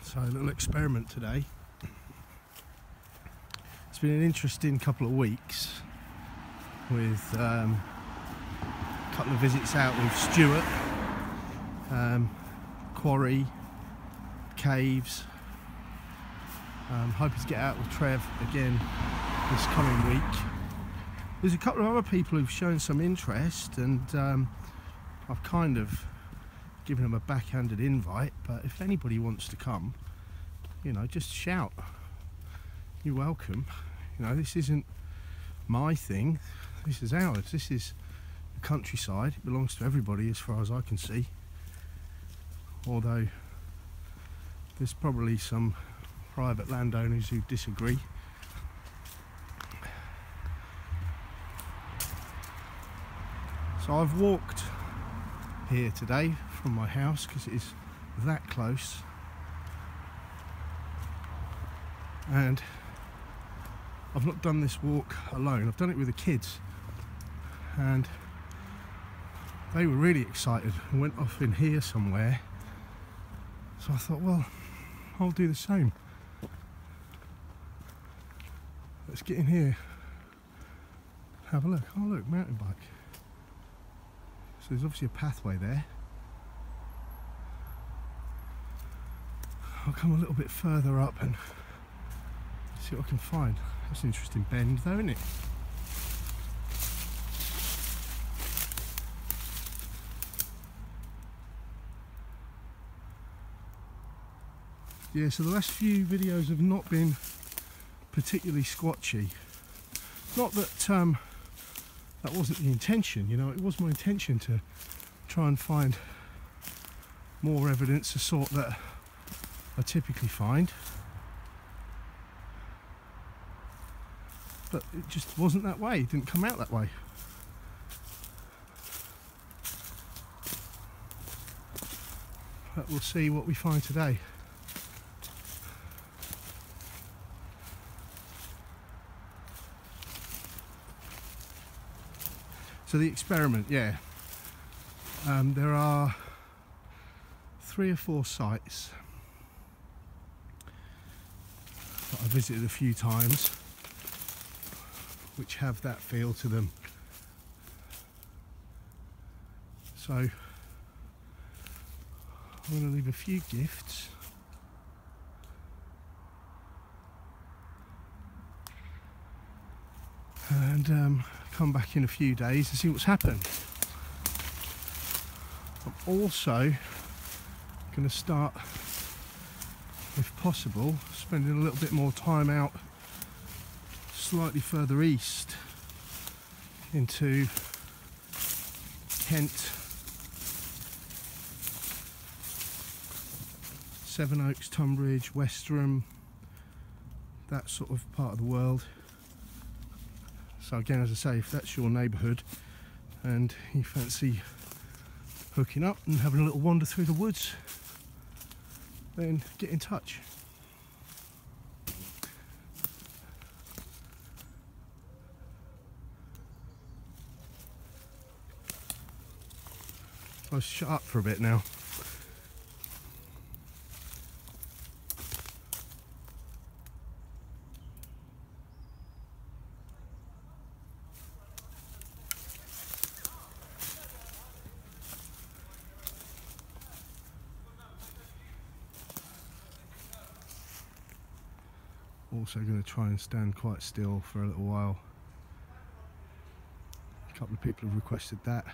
So a little experiment today. It's been an interesting couple of weeks with a couple of visits out with Stuart, quarry, caves. Hoping to get out with Trev again this coming week. There's a couple of other people who've shown some interest, and I've kind of given them a backhanded invite, but if anybody wants to come, you know, just shout. You're welcome. You know, this isn't my thing, this is ours. This is the countryside. It belongs to everybody as far as I can see, although there's probably some private landowners who disagree. So I've walked here today from my house because it is that close, and I've not done this walk alone. I've done it with the kids, and they were really excited and went off in here somewhere. So I thought, well, I'll do the same. Let's get in here, have a look. Oh look, mountain bike. So there's obviously a pathway there. I'll come a little bit further up and see what I can find. That's an interesting bend though, isn't it? Yeah, so the last few videos have not been particularly squatchy. Not that that wasn't the intention, you know, it was my intention to try and find more evidence, the sort that I typically find. But it just wasn't that way, it didn't come out that way. But we'll see what we find today. So the experiment, yeah, there are 3 or 4 sites that I visited a few times which have that feel to them. So I'm going to leave a few gifts. And come back in a few days to see what's happened. I'm also going to start, if possible, spending a little bit more time out slightly further east into Kent, Sevenoaks, Tunbridge, Westerham, that sort of part of the world. So again, as I say, if that's your neighbourhood and you fancy hooking up and having a little wander through the woods, then get in touch. I'll shut up for a bit now. Also going to try and stand quite still for a little while. A couple of people have requested that.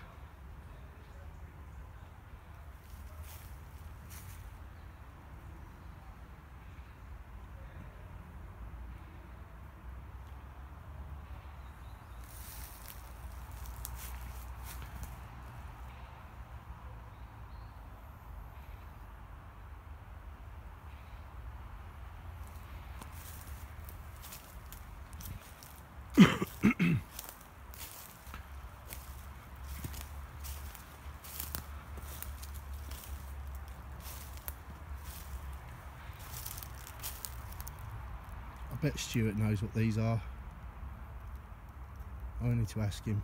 I bet Stuart knows what these are. I need to ask him.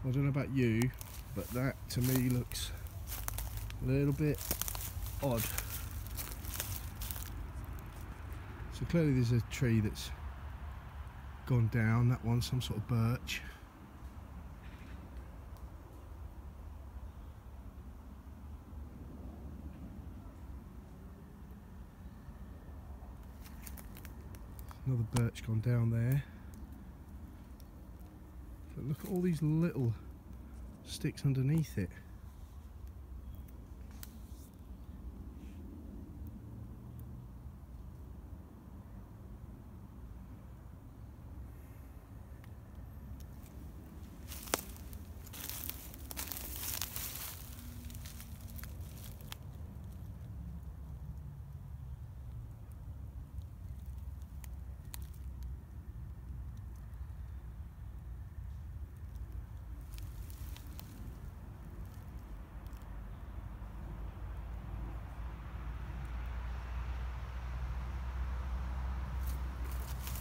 I don't know about you, but that to me looks a little bit odd. So clearly there's a tree that's gone down, that one's some sort of birch. Another birch gone down there. But look at all these little sticks underneath it.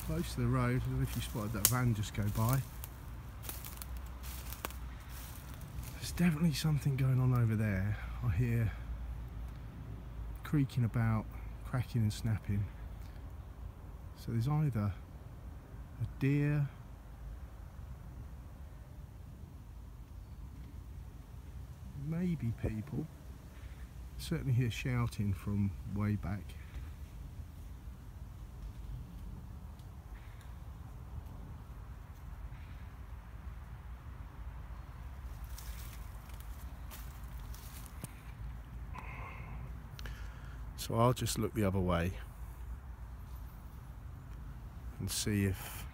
Close to the road, I don't know if you spotted that van just go by. There's definitely something going on over there. I hear creaking about, cracking and snapping. So there's either a deer, maybe people. Certainly hear shouting from way back. So I'll just look the other way and see if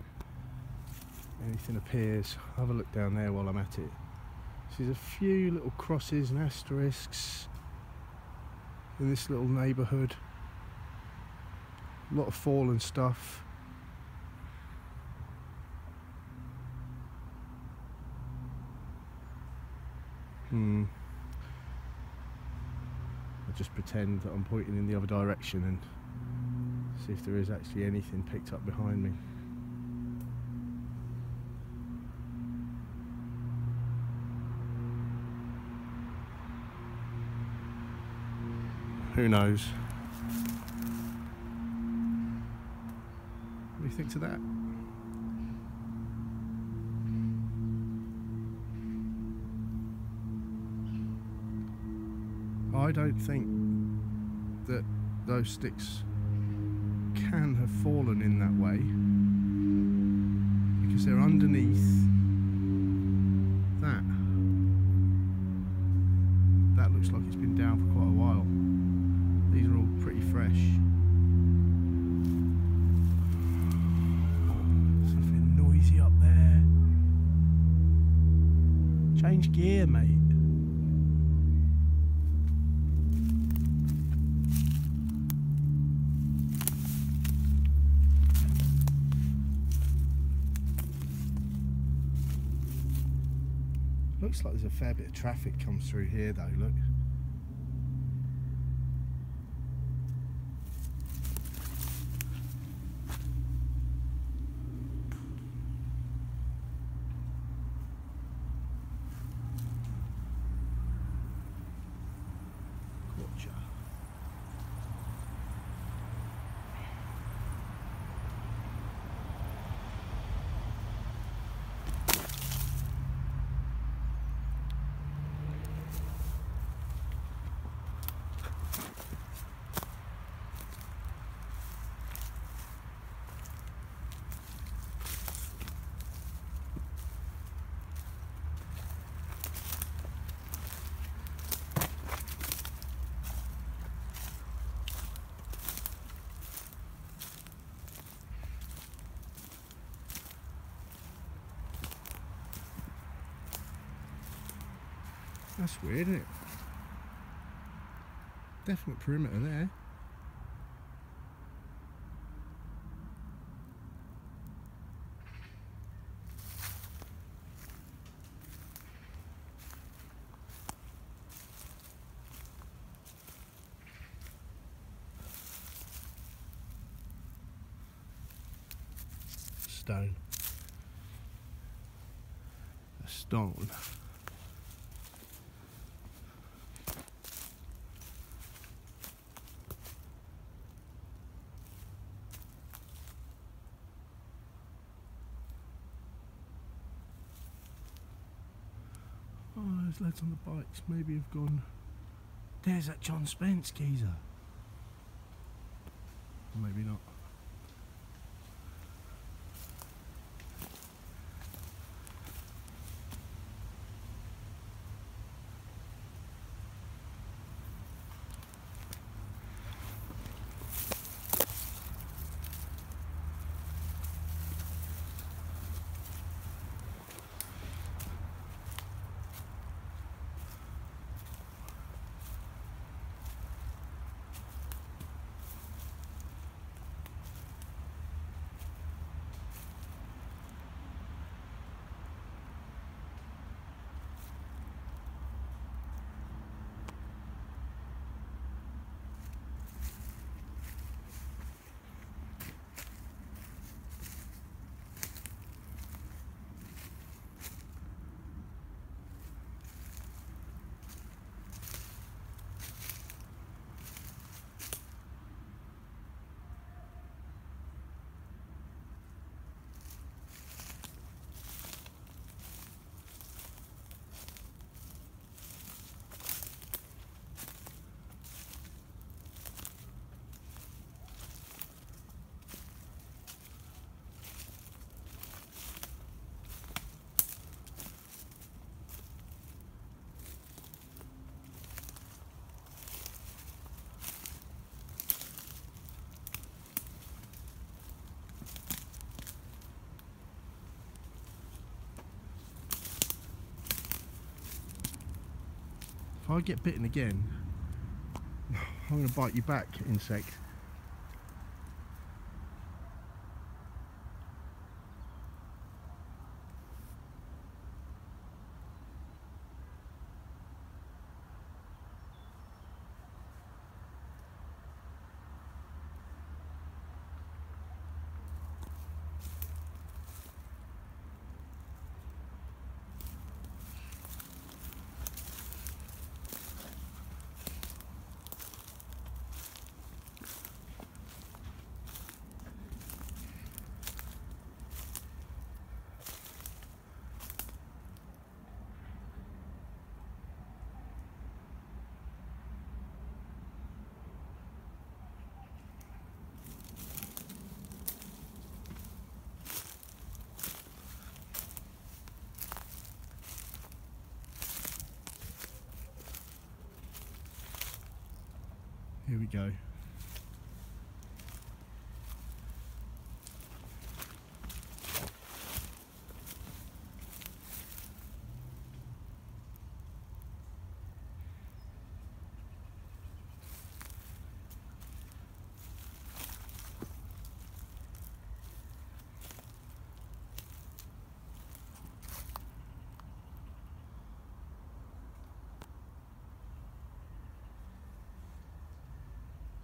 anything appears. Have a look down there while I'm at it. So there's a few little crosses and asterisks in this little neighbourhood. A lot of fallen stuff. I'll just pretend that I'm pointing in the other direction and see if there is actually anything picked up behind me. Who knows? What do you think to that? I don't think that those sticks can have fallen in that way because they're underneath that. That looks like it's been down for quite a while. These are all pretty fresh. Something noisy up there. Change gear, mate. Looks like there's a fair bit of traffic comes through here though, look. Squatchy. That's weird, isn't it? Definite perimeter there. Stone. A stone. Oh, there's lads on the bikes. Maybe have gone. There's that John Spence geezer. Maybe not. If I get bitten again, I'm going to bite you back, insect. Here we go.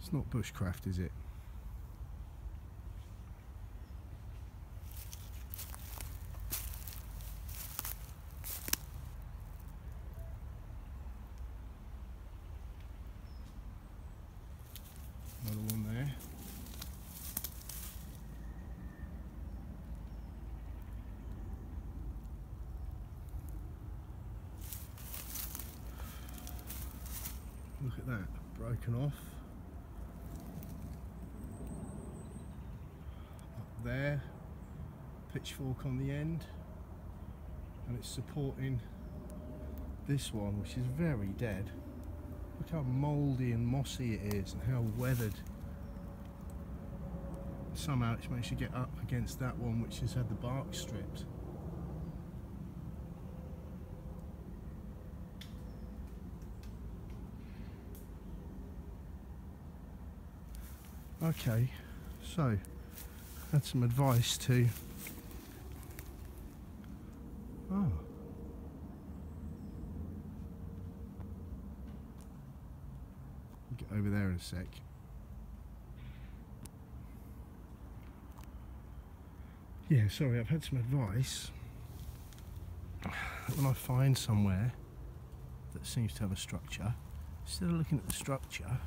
It's not bushcraft, is it? Another one there. Look at that, broken off. There, pitchfork on the end, and it's supporting this one, which is very dead. Look how mouldy and mossy it is and how weathered. Somehow it's managed to get up against that one which has had the bark stripped. Okay, so had some advice to I'll get over there in a sec. Yeah, sorry, I've had some advice when I find somewhere that seems to have a structure, instead of looking at the structure,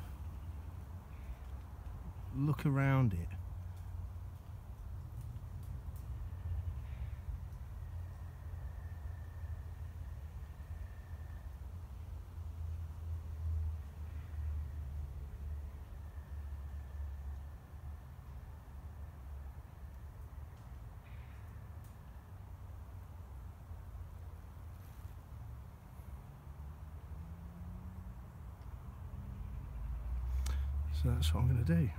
look around it. So that's what I'm going to do.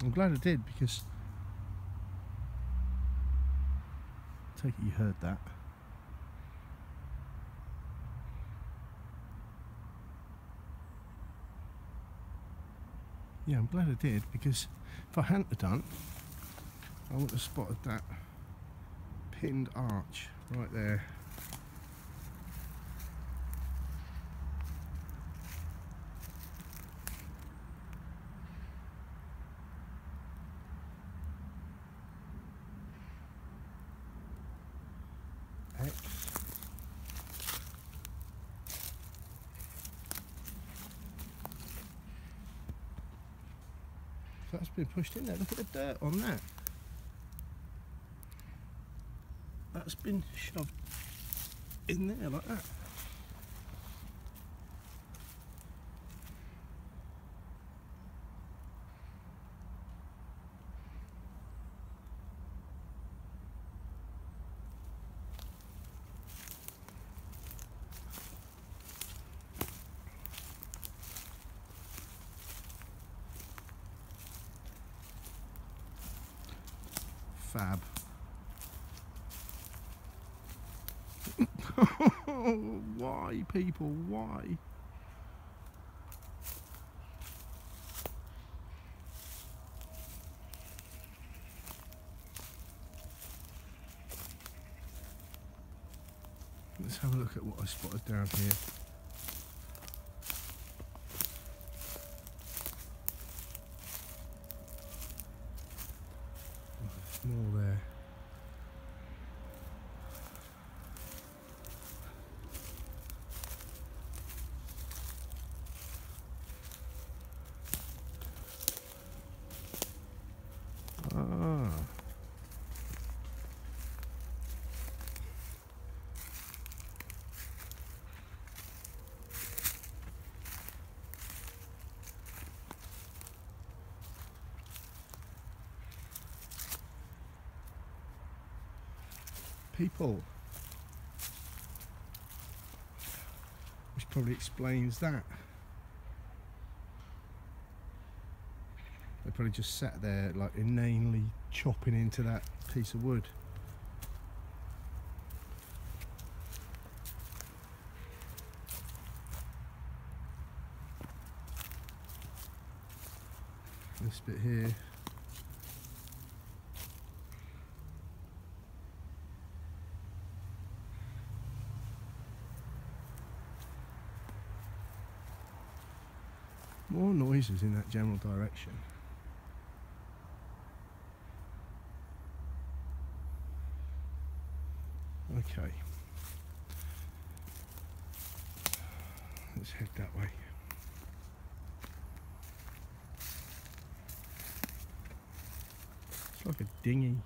I'm glad I did, because I take it you heard that. Yeah, I'm glad I did, because if I hadn't have done, I would have spotted that pinned arch right there. X. So that's been pushed in there. Look at the dirt on that. That's been shoved in there like that. Fab. Why, people? Why? Let's have a look at what I spotted down here. There's more there. Ah. People. Which probably explains that. They probably just sat there like inanely chopping into that piece of wood. This bit here. More noises in that general direction. Okay. Let's head that way. It's like a dinghy.